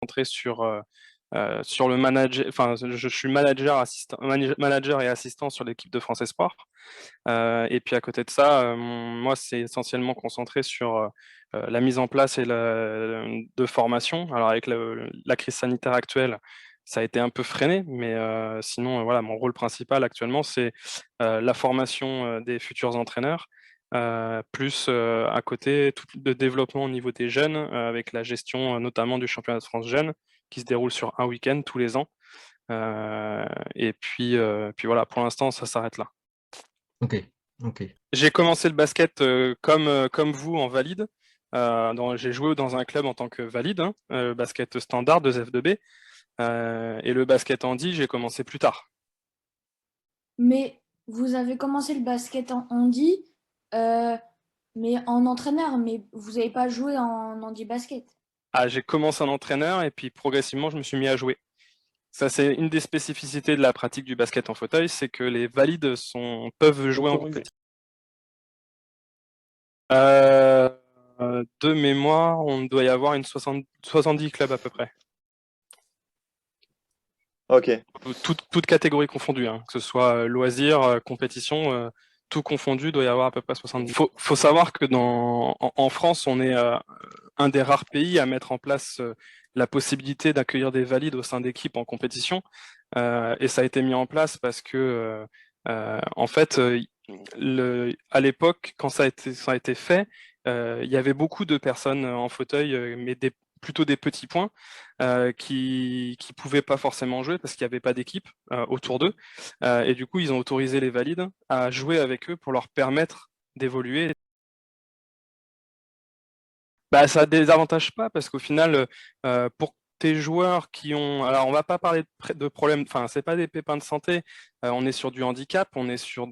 concentré sur le manager, enfin, je suis manager et assistant sur l'équipe de France Espoir. Et puis à côté de ça, moi, c'est essentiellement concentré sur la mise en place de formation. Alors avec la crise sanitaire actuelle, ça a été un peu freiné, mais sinon, voilà, mon rôle principal actuellement, c'est la formation des futurs entraîneurs, plus à côté, tout le développement au niveau des jeunes, avec la gestion notamment du championnat de France jeunes, qui se déroule sur un week-end tous les ans. Et puis voilà, pour l'instant, ça s'arrête là. Ok, ok. J'ai commencé le basket comme vous en valide. J'ai joué dans un club en tant que valide, hein, basket standard de F2B. Et le basket handi, j'ai commencé plus tard. Mais vous avez commencé le basket en handi, euh, mais en entraîneur, mais vous n'avez pas joué en handi basket. Ah, j'ai commencé en entraîneur et puis progressivement, je me suis mis à jouer. Ça, c'est une des spécificités de la pratique du basket en fauteuil, c'est que les valides peuvent jouer en Autorisé. compétition. De mémoire, on doit y avoir 70 clubs à peu près. Ok. Toutes catégories confondues, hein, que ce soit loisirs, compétition, tout confondu, doit y avoir à peu près 70. Faut savoir que en France, on est un des rares pays à mettre en place la possibilité d'accueillir des valides au sein d'équipes en compétition. Et ça a été mis en place parce que, en fait, à l'époque, quand ça a été fait, il y avait beaucoup de personnes en fauteuil, mais plutôt des petits points, qui pouvaient pas forcément jouer parce qu'il n'y avait pas d'équipe autour d'eux. Et du coup, ils ont autorisé les valides à jouer avec eux pour leur permettre d'évoluer. Bah, ça désavantage pas parce qu'au final, pour tes joueurs qui ont, alors on va pas parler de problèmes, enfin c'est pas des pépins de santé, on est sur du handicap, on est sur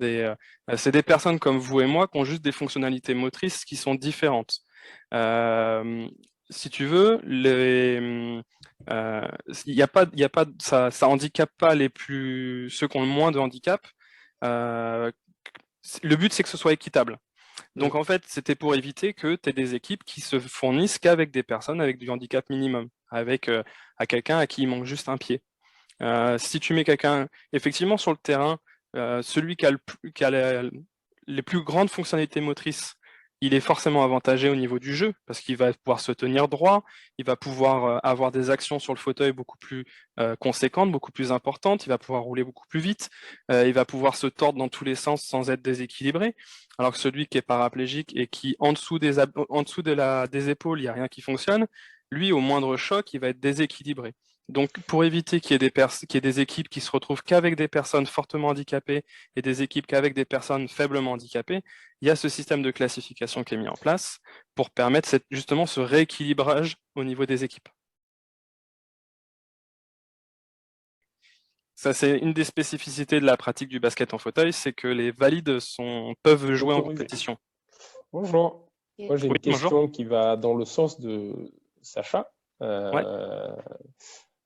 c'est des personnes comme vous et moi qui ont juste des fonctionnalités motrices qui sont différentes. Si tu veux, il y a pas, ça handicape pas ceux qui ont le moins de handicap. Le but c'est que ce soit équitable. Donc en fait, c'était pour éviter que tu aies des équipes qui se fournissent qu'avec des personnes avec du handicap minimum, avec à quelqu'un à qui il manque juste un pied. Si tu mets quelqu'un, effectivement, sur le terrain, celui qui a les plus grandes fonctionnalités motrices, il est forcément avantagé au niveau du jeu, parce qu'il va pouvoir se tenir droit, il va pouvoir avoir des actions sur le fauteuil beaucoup plus conséquentes, beaucoup plus importantes, il va pouvoir rouler beaucoup plus vite, il va pouvoir se tordre dans tous les sens sans être déséquilibré, alors que celui qui est paraplégique et qui, en dessous des épaules, il n'y a rien qui fonctionne, lui, au moindre choc, il va être déséquilibré. Donc, pour éviter qu'il y ait des équipes qui se retrouvent qu'avec des personnes fortement handicapées et des équipes qu'avec des personnes faiblement handicapées, il y a ce système de classification qui est mis en place pour permettre justement ce rééquilibrage au niveau des équipes. Ça, c'est une des spécificités de la pratique du basket en fauteuil, c'est que les valides peuvent jouer en Autorisé. compétition. Bonjour. Moi, j'ai Oui, une question qui va dans le sens de Sacha. Ouais.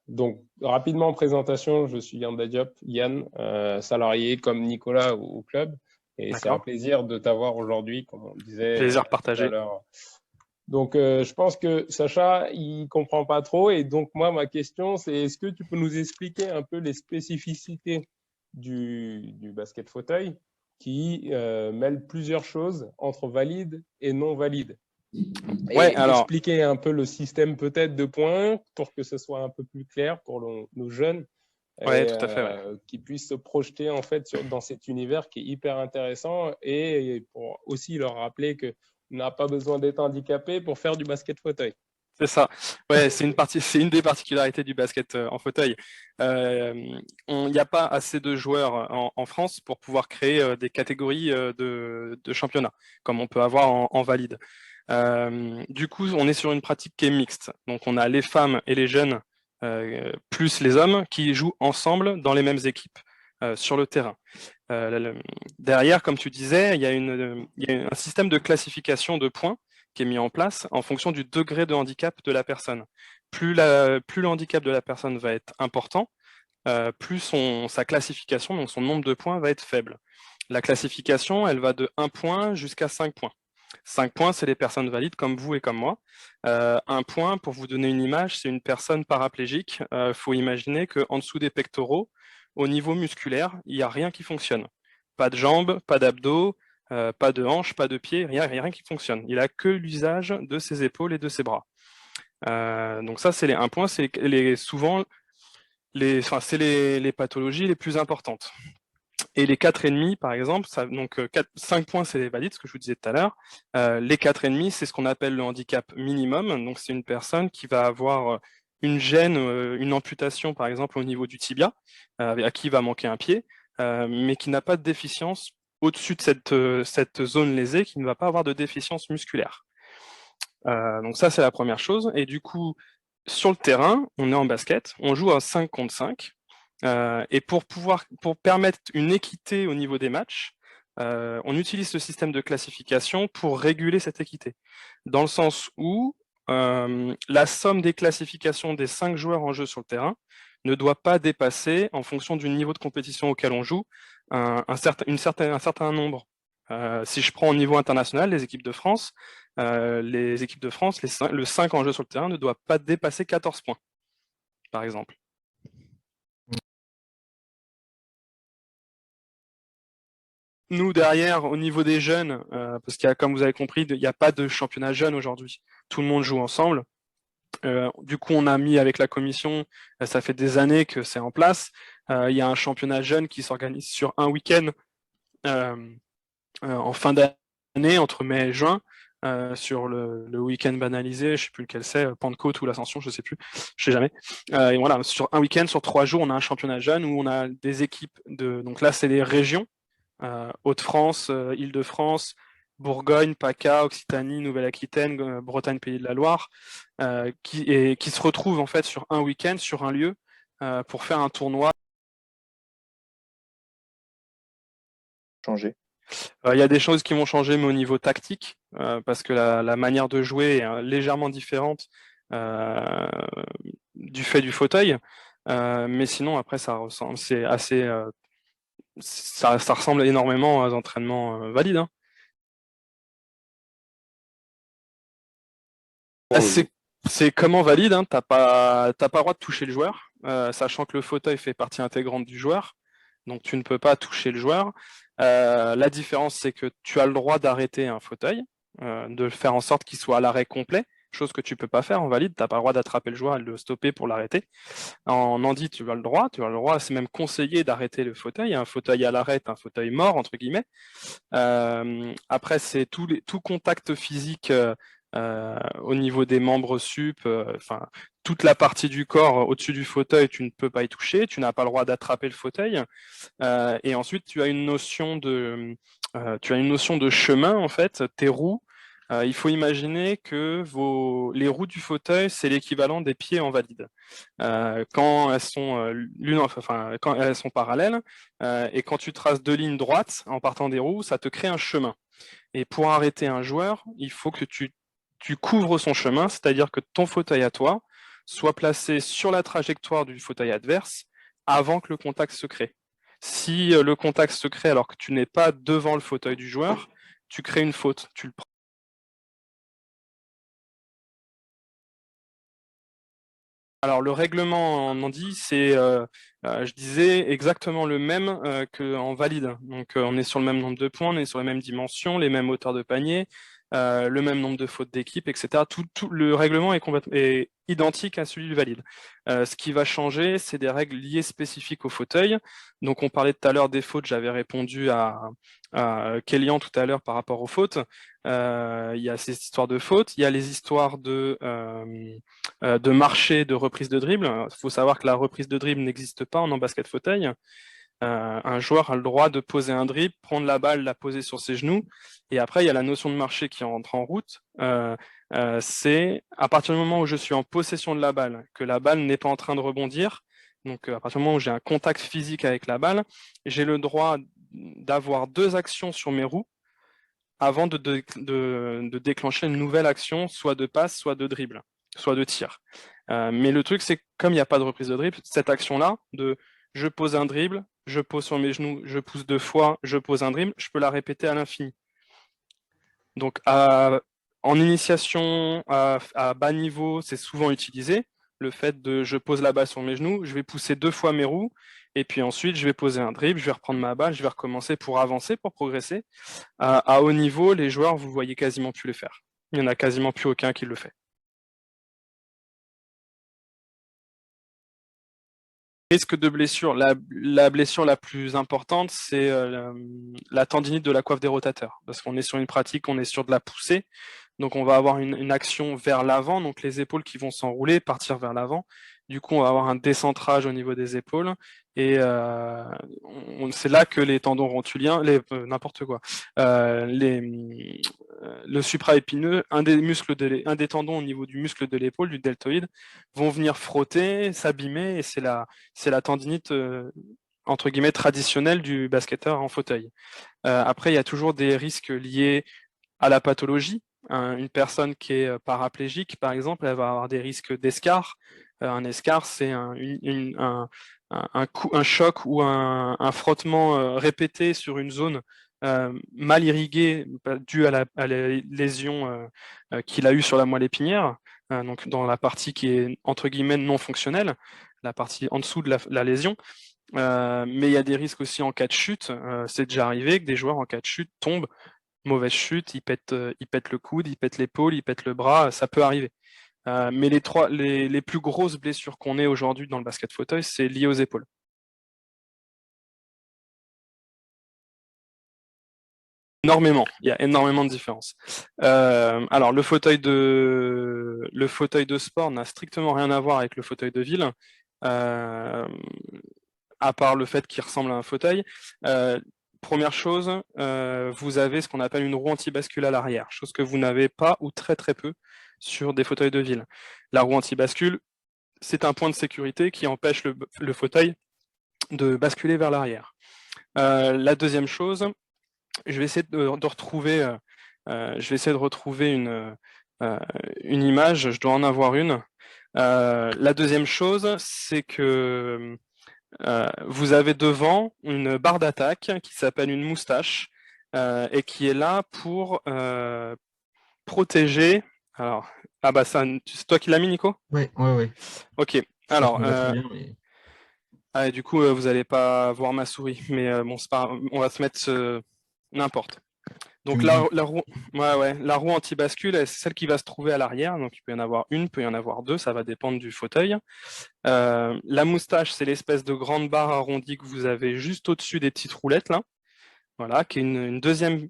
Donc, rapidement en présentation, je suis Yann Badiop, Yann, salarié comme Nicolas au club. Et c'est un plaisir de t'avoir aujourd'hui, comme on disait Plaisir tout à partagé. l'heure. Donc, je pense que Sacha, il comprend pas trop. Et donc, moi, ma question, c'est est-ce que tu peux nous expliquer un peu les spécificités du basket fauteuil qui mêle plusieurs choses entre valide et non valide? Ouais, Et alors, expliquer un peu le système peut-être de points pour que ce soit un peu plus clair pour nos jeunes ouais, et tout à fait, ouais. qui puissent se projeter en fait dans cet univers qui est hyper intéressant et pour aussi leur rappeler que on n'a pas besoin d'être handicapé pour faire du basket fauteuil. C'est ça. Ouais, c'est une des particularités du basket en fauteuil. Il n'y a pas assez de joueurs en France pour pouvoir créer des catégories de championnat, comme on peut avoir en valide. Du coup, on est sur une pratique qui est mixte. Donc, on a les femmes et les jeunes, plus les hommes, qui jouent ensemble dans les mêmes équipes sur le terrain. Derrière, comme tu disais, il y a un système de classification de points qui est mis en place en fonction du degré de handicap de la personne. Plus le handicap de la personne va être important, plus sa classification, donc son nombre de points, va être faible. La classification, elle va de 1 point jusqu'à 5 points. 5 points, c'est les personnes valides comme vous et comme moi. 1 point, pour vous donner une image, c'est une personne paraplégique. Faut imaginer qu'en dessous des pectoraux, au niveau musculaire, il n'y a rien qui fonctionne. Pas de jambes, pas d'abdos, pas de hanches, pas de pieds, rien qui fonctionne. Il n'a que l'usage de ses épaules et de ses bras. Donc ça, c'est les 1 point, c'est souvent c'est les pathologies les plus importantes. Et les 4,5, par exemple, 5 points, c'est les valides, ce que je vous disais tout à l'heure. Les 4,5, c'est ce qu'on appelle le handicap minimum. Donc, c'est une personne qui va avoir une gêne, une amputation, par exemple, au niveau du tibia, à qui il va manquer un pied, mais qui n'a pas de déficience au-dessus de cette zone lésée, qui ne va pas avoir de déficience musculaire. Donc ça, c'est la première chose. Et du coup, sur le terrain, on est en basket, on joue à 5 contre 5. Et pour permettre une équité au niveau des matchs, on utilise ce système de classification pour réguler cette équité. Dans le sens où la somme des classifications des 5 joueurs en jeu sur le terrain ne doit pas dépasser, en fonction du niveau de compétition auquel on joue, un certain nombre. Si je prends au niveau international, les équipes de France, le 5 en jeu sur le terrain ne doit pas dépasser 14 points, par exemple. Nous, derrière, au niveau des jeunes, parce qu'il y a, comme vous avez compris, il n'y a pas de championnat jeune aujourd'hui. Tout le monde joue ensemble. Du coup, on a mis avec la commission, ça fait des années que c'est en place. Il y a un championnat jeune qui s'organise sur un week-end en fin d'année, entre mai et juin, sur le week-end banalisé, je ne sais plus lequel c'est, Pentecôte ou l'Ascension, je ne sais plus, je sais jamais. Et voilà, sur un week-end, sur 3 jours, on a un championnat jeune où on a des équipes donc là, c'est des régions. Hauts-de-France, Île-de-France, Bourgogne, PACA, Occitanie, Nouvelle-Aquitaine, Bretagne, Pays de la Loire, qui se retrouvent en fait sur un week-end, sur un lieu, pour faire un tournoi. Changer. Il y a des choses qui vont changer, mais au niveau tactique, parce que la manière de jouer est légèrement différente du fait du fauteuil. Mais sinon, après, c'est assez ça ressemble énormément aux entraînements valides. Hein. C'est comment valide, hein, t'as pas le droit de toucher le joueur, sachant que le fauteuil fait partie intégrante du joueur, donc tu ne peux pas toucher le joueur. La différence, c'est que tu as le droit d'arrêter un fauteuil, de faire en sorte qu'il soit à l'arrêt complet, chose que tu peux pas faire en valide, t'as pas le droit d'attraper le joueur et de le stopper pour l'arrêter. En handi, tu as le droit, c'est même conseillé d'arrêter le fauteuil, un fauteuil à l'arrêt, un fauteuil mort, entre guillemets. Après, c'est tout contact physique au niveau des membres sup, toute la partie du corps au-dessus du fauteuil, tu ne peux pas y toucher, tu n'as pas le droit d'attraper le fauteuil. Et ensuite, tu as une notion de chemin, en fait, tes roues. Il faut imaginer que les roues du fauteuil, c'est l'équivalent des pieds en valide. Quand elles sont quand elles sont parallèles, et quand tu traces 2 lignes droites en partant des roues, ça te crée un chemin. Et pour arrêter un joueur, il faut que tu couvres son chemin, c'est-à-dire que ton fauteuil à toi soit placé sur la trajectoire du fauteuil adverse avant que le contact se crée. Si le contact se crée alors que tu n'es pas devant le fauteuil du joueur, tu crées une faute. Alors le règlement en handi, c'est, je disais, exactement le même qu'en valide. Donc on est sur le même nombre de points, on est sur les mêmes dimensions, les mêmes hauteurs de panier, le même nombre de fautes d'équipe, etc. Tout le règlement est identique à celui du valide. Ce qui va changer, c'est des règles liées spécifiques au fauteuil. Donc on parlait tout à l'heure des fautes, j'avais répondu à Kélian tout à l'heure par rapport aux fautes. Il y a ces histoires de fautes, il y a les histoires de marché, de reprise de dribble. Il faut savoir que la reprise de dribble n'existe pas en basket fauteuil. Un joueur a le droit de poser un dribble, prendre la balle, la poser sur ses genoux, et après il y a la notion de marché qui entre en route. C'est à partir du moment où je suis en possession de la balle, que la balle n'est pas en train de rebondir, donc à partir du moment où j'ai un contact physique avec la balle, j'ai le droit d'avoir 2 actions sur mes roues avant de déclencher une nouvelle action, soit de passe, soit de dribble, soit de tir. Mais le truc, c'est que comme il n'y a pas de reprise de dribble, cette action-là, je pose un dribble, je pose sur mes genoux, je pousse 2 fois, je pose un dribble, je peux la répéter à l'infini. Donc, en initiation, à bas niveau, c'est souvent utilisé. Le fait de je pose la balle sur mes genoux, je vais pousser 2 fois mes roues, et puis ensuite, je vais poser un dribble, je vais reprendre ma balle, je vais recommencer pour avancer, pour progresser. À haut niveau, les joueurs, vous voyez quasiment plus les faire. Il n'y en a quasiment plus aucun qui le fait. Risque de blessure, la blessure la plus importante, c'est la tendinite de la coiffe des rotateurs. Parce qu'on est sur une pratique, on est sur de la poussée. Donc on va avoir une action vers l'avant, donc les épaules qui vont s'enrouler, partir vers l'avant. Du coup, on va avoir un décentrage au niveau des épaules. Et c'est là que les tendons rotuliens, n'importe quoi, le supraépineux, un des tendons au niveau du muscle de l'épaule, du deltoïde, vont venir frotter, s'abîmer, et c'est la tendinite entre guillemets traditionnelle du basketteur en fauteuil. Après, il y a toujours des risques liés à la pathologie. Une personne qui est paraplégique, par exemple, elle va avoir des risques d'escar. Un escar, c'est un choc ou un frottement répété sur une zone mal irriguée due à la lésion qu'il a eue sur la moelle épinière, donc dans la partie qui est entre guillemets non fonctionnelle, la partie en dessous de la lésion. Mais il y a des risques aussi en cas de chute. C'est déjà arrivé que des joueurs en cas de chute tombent, mauvaise chute, ils pètent le coude, ils pètent l'épaule, ils pètent le bras, ça peut arriver. Mais les plus grosses blessures qu'on ait aujourd'hui dans le basket fauteuil, c'est lié aux épaules. Énormément, il y a énormément de différences. Alors le fauteuil de sport n'a strictement rien à voir avec le fauteuil de ville, à part le fait qu'il ressemble à un fauteuil. Première chose, vous avez ce qu'on appelle une roue antibascule à l'arrière, chose que vous n'avez pas ou très très peu sur des fauteuils de ville. La roue antibascule, c'est un point de sécurité qui empêche le fauteuil de basculer vers l'arrière. La deuxième chose, je vais essayer de retrouver, une image, je dois en avoir une. La deuxième chose, c'est que vous avez devant une barre d'attaque qui s'appelle une moustache et qui est là pour protéger. Alors, ah bah ça, c'est toi qui l'as mis, Nico? Oui, oui, oui. Ok. Ça Alors, me va très bien, mais... du coup, vous n'allez pas voir ma souris, mais bon, c'est pas, on va se mettre n'importe. Tu Donc me dis. la roue, la roue anti-bascule, c'est celle qui va se trouver à l'arrière. Donc il peut y en avoir une, peut y en avoir deux, ça va dépendre du fauteuil. La moustache, c'est l'espèce de grande barre arrondie que vous avez juste au-dessus des petites roulettes là. Voilà, qui est un deuxième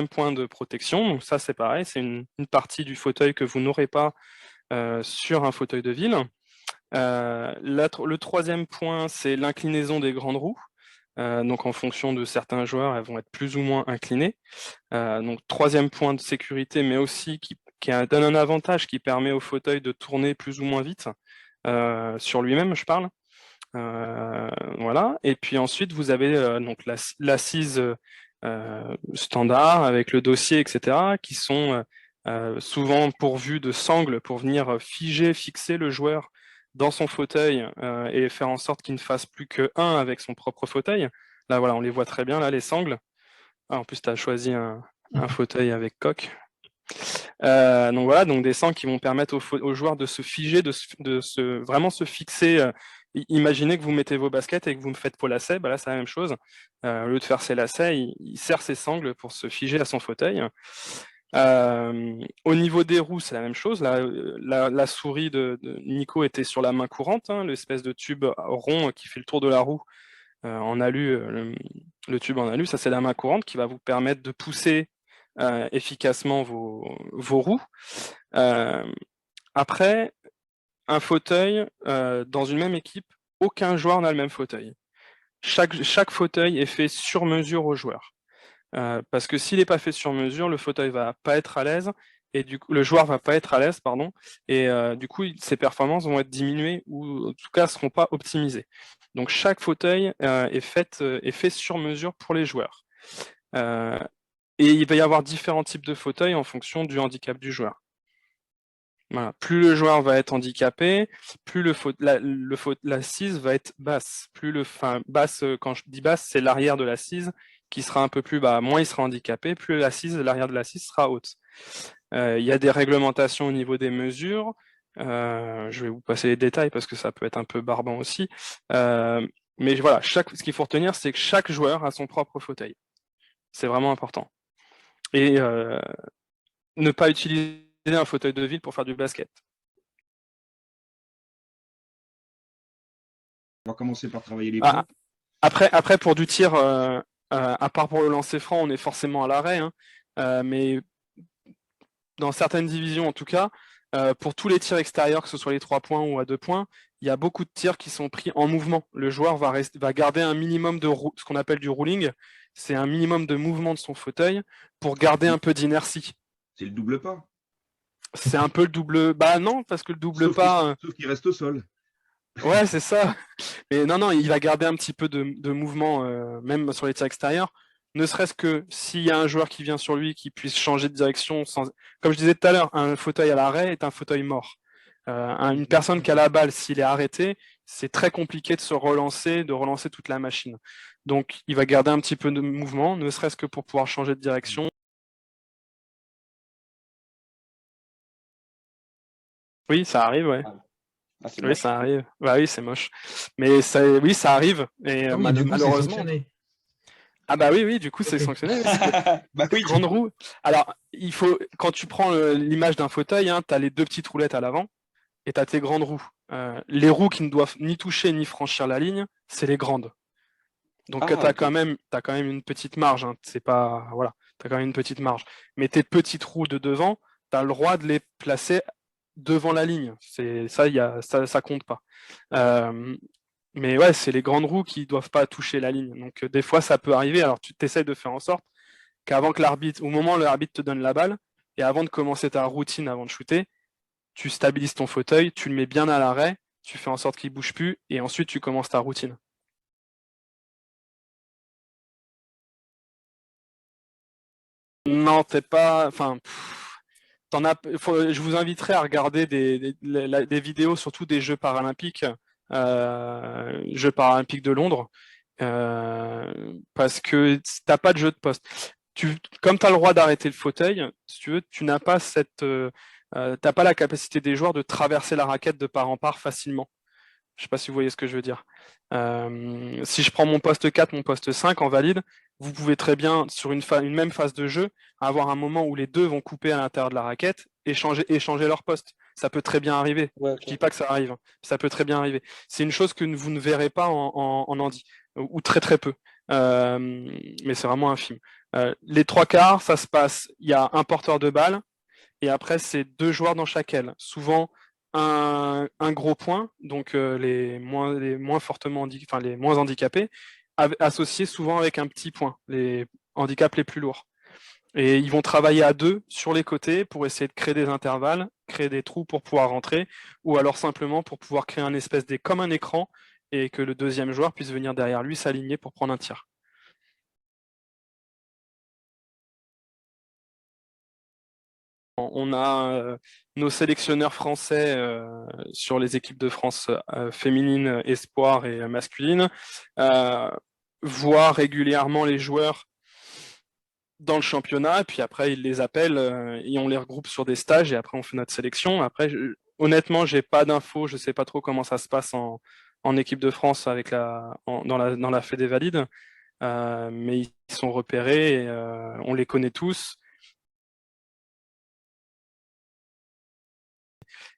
point de protection. Donc ça, c'est pareil, c'est une partie du fauteuil que vous n'aurez pas sur un fauteuil de ville. Le troisième point, c'est l'inclinaison des grandes roues. Donc en fonction de certains joueurs, elles vont être plus ou moins inclinées. Donc troisième point de sécurité, mais aussi qui donne un avantage qui permet au fauteuil de tourner plus ou moins vite, sur lui-même, je parle. Voilà. Et puis ensuite, vous avez donc l'assise standard avec le dossier, etc., qui sont souvent pourvus de sangles pour venir fixer le joueur dans son fauteuil et faire en sorte qu'il ne fasse plus que un avec son propre fauteuil. Là, voilà, on les voit très bien, là, les sangles. Ah, en plus, tu as choisi un fauteuil avec coque. Donc voilà, donc des sangles qui vont permettre aux joueurs de se figer, vraiment se fixer. Imaginez que vous mettez vos baskets et que vous me faites vos lacets, bah là c'est la même chose. Au lieu de faire ses lacets, il serre ses sangles pour se figer à son fauteuil. Au niveau des roues, c'est la même chose. La souris de Nico était sur la main courante, hein, l'espèce de tube rond qui fait le tour de la roue en alu, le tube en alu, ça c'est la main courante qui va vous permettre de pousser efficacement vos roues. Après, un fauteuil, dans une même équipe, aucun joueur n'a le même fauteuil. Chaque fauteuil est fait sur mesure au joueur. Parce que s'il n'est pas fait sur mesure, le fauteuil va pas être à l'aise et du coup, le joueur va pas être à l'aise, pardon, et du coup, ses performances vont être diminuées ou en tout cas seront pas optimisées. Donc chaque fauteuil est fait sur mesure pour les joueurs. Et il va y avoir différents types de fauteuils en fonction du handicap du joueur. Voilà. Plus le joueur va être handicapé, plus l'assise va être basse. Basse, quand je dis basse, c'est l'arrière de l'assise qui sera un peu plus bas. Moins il sera handicapé, plus l'arrière de l'assise sera haute. Il y a des réglementations au niveau des mesures. Je vais vous passer les détails parce que ça peut être un peu barbant aussi. Mais voilà, ce qu'il faut retenir, c'est que chaque joueur a son propre fauteuil. C'est vraiment important. Et ne pas utiliser un fauteuil de ville pour faire du basket. On va commencer par travailler les Ah, points. après, pour du tir, à part pour le lancer franc, on est forcément à l'arrêt. Mais dans certaines divisions, en tout cas, pour tous les tirs extérieurs, que ce soit les 3 points ou à 2 points, il y a beaucoup de tirs qui sont pris en mouvement. Le joueur va garder un minimum de ce qu'on appelle du rolling. C'est un minimum de mouvement de son fauteuil pour garder un peu d'inertie. C'est le double pas. C'est un peu le double. Bah non, parce que le double pas. Sauf qu'il reste au sol. Ouais, c'est ça. Mais non, il va garder un petit peu de mouvement, même sur les tirs extérieurs. Ne serait-ce que s'il y a un joueur qui vient sur lui, qui puisse changer de direction sans. Comme je disais tout à l'heure, un fauteuil à l'arrêt est un fauteuil mort. Une personne qui a la balle, s'il est arrêté, c'est très compliqué de relancer toute la machine. Donc, il va garder un petit peu de mouvement, ne serait-ce que pour pouvoir changer de direction. Oui, ça arrive, ouais. Ah, c'est Oui, moche. ça arrive. Bah oui, c'est moche. Mais oui, ça arrive. Et Ah oui, du coup, c'est malheureusement. sanctionné. Ah bah oui, du coup, c'est Ok. sanctionné. Bah oui, Grande roue. Alors, quand tu prends l'image d'un fauteuil, tu as les 2 petites roulettes à l'avant et tu as tes grandes roues. Les roues qui ne doivent ni toucher ni franchir la ligne, c'est les grandes. Donc, tu as ok. quand même une petite marge. C'est pas, voilà, tu as quand même une petite marge. Mais tes petites roues de devant, tu as le droit de les placer devant la ligne. Ça compte pas. Mais ouais, c'est les grandes roues qui doivent pas toucher la ligne. Donc, des fois, ça peut arriver. Alors, tu t'essayes de faire en sorte qu'avant que au moment où l'arbitre te donne la balle, et avant de commencer ta routine avant de shooter, tu stabilises ton fauteuil, tu le mets bien à l'arrêt, tu fais en sorte qu'il bouge plus, et ensuite tu commences ta routine. Non, t'es pas. Enfin, je vous inviterai à regarder des vidéos, surtout des Jeux paralympiques, Jeux paralympiques de Londres, parce que t'as pas de jeu de poste. Comme tu as le droit d'arrêter le fauteuil, si tu veux, tu n'as pas t'as pas la capacité des joueurs de traverser la raquette de part en part facilement. Je sais pas si vous voyez ce que je veux dire. Si je prends mon poste 4, mon poste 5 en valide, vous pouvez très bien, sur une même phase de jeu, avoir un moment où les deux vont couper à l'intérieur de la raquette et échanger leur poste. Ça peut très bien arriver. Ouais, Je dis pas que ça arrive, hein. Ça peut très bien arriver. C'est une chose que vous ne verrez pas en handi, ou très très peu. Mais c'est vraiment infime. Les 3 quarts, ça se passe, il y a un porteur de balle, et après, c'est 2 joueurs dans chaque aile. Souvent, un gros point, donc les moins fortement les moins handicapés, associés souvent avec un petit point, les handicaps les plus lourds. Et ils vont travailler à 2 sur les côtés pour essayer de créer des intervalles, créer des trous pour pouvoir rentrer, ou alors simplement pour pouvoir créer comme un écran et que le deuxième joueur puisse venir derrière lui s'aligner pour prendre un tir. On a nos sélectionneurs français sur les équipes de France féminines, espoir et masculines, voient régulièrement les joueurs dans le championnat, et puis après ils les appellent et on les regroupe sur des stages, et après on fait notre sélection. Après, honnêtement, j'ai pas d'infos, je sais pas trop comment ça se passe en équipe de France avec dans la Fédé valide, mais ils sont repérés, et, on les connaît tous.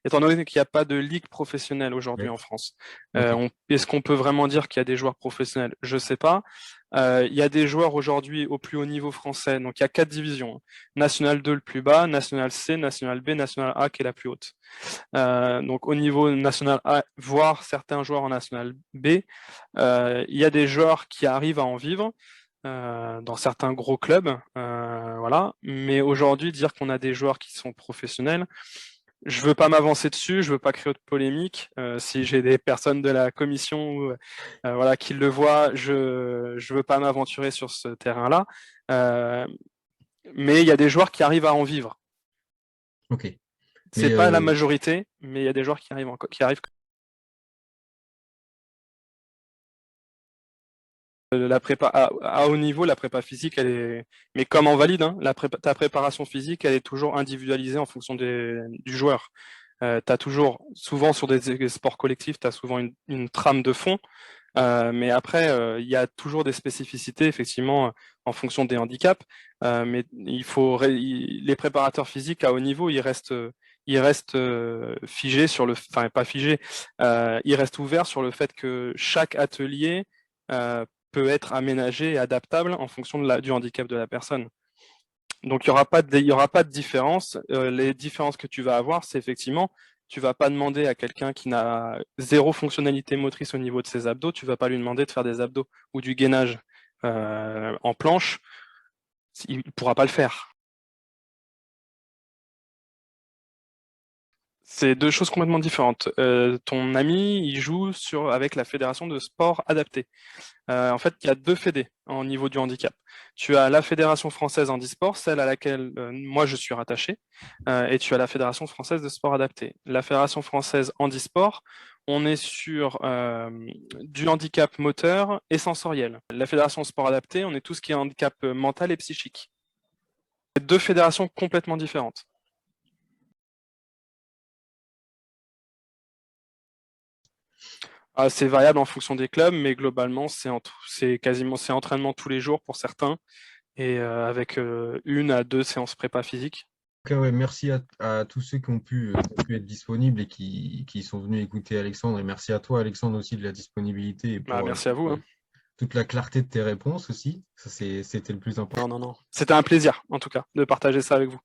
Étant donné qu'il n'y a pas de ligue professionnelle aujourd'hui en France, est-ce qu'on peut vraiment dire qu'il y a des joueurs professionnels? Je ne sais pas. Il y a des joueurs aujourd'hui au plus haut niveau français, donc il y a 4 divisions. National 2 le plus bas, National C, National B, National A qui est la plus haute. Donc au niveau National A, voire certains joueurs en National B, il y a des joueurs qui arrivent à en vivre. Dans certains gros clubs, voilà. Mais aujourd'hui, dire qu'on a des joueurs qui sont professionnels, je veux pas m'avancer dessus, je veux pas créer de polémique. Si j'ai des personnes de la commission voilà, qui le voient, je veux pas m'aventurer sur ce terrain-là. Mais il y a des joueurs qui arrivent à en vivre. Ok. C'est Mais, pas la majorité, mais il y a des joueurs qui arrivent. La prépa à haut niveau, la prépa physique, elle est, mais comme en valide, hein, ta préparation physique, elle est toujours individualisée en fonction du joueur. Tu as toujours, souvent sur des sports collectifs, tu as souvent une trame de fond, mais après, il y a toujours des spécificités, effectivement, en fonction des handicaps. Mais les préparateurs physiques à haut niveau, ils restent figés sur enfin pas figés, ils restent ouverts sur le fait que chaque atelier peut être aménagé et adaptable en fonction du handicap de la personne. Donc, il y aura pas de différence. Les différences que tu vas avoir, c'est effectivement, tu vas pas demander à quelqu'un qui n'a zéro fonctionnalité motrice au niveau de ses abdos, tu vas pas lui demander de faire des abdos ou du gainage en planche, il pourra pas le faire. C'est deux choses complètement différentes. Ton ami, il joue avec la fédération de sport adapté. En fait, il y a deux fédés au niveau du handicap. Tu as la Fédération française handisport, celle à laquelle moi je suis rattaché, et tu as la Fédération française de sport adapté. La Fédération française handisport, on est sur du handicap moteur et sensoriel. La Fédération sport adapté, on est tout ce qui est handicap mental et psychique. C'est deux fédérations complètement différentes. C'est variable en fonction des clubs, mais globalement, c'est entraînement tous les jours pour certains, et avec 1 à 2 séances prépa physique. Okay, ouais, merci à tous ceux qui ont pu être disponibles et qui sont venus écouter Alexandre. Et merci à toi, Alexandre, aussi de la disponibilité et pour merci à vous. Hein. Toute la clarté de tes réponses aussi. Ça, c'était le plus important. Non. C'était un plaisir, en tout cas, de partager ça avec vous.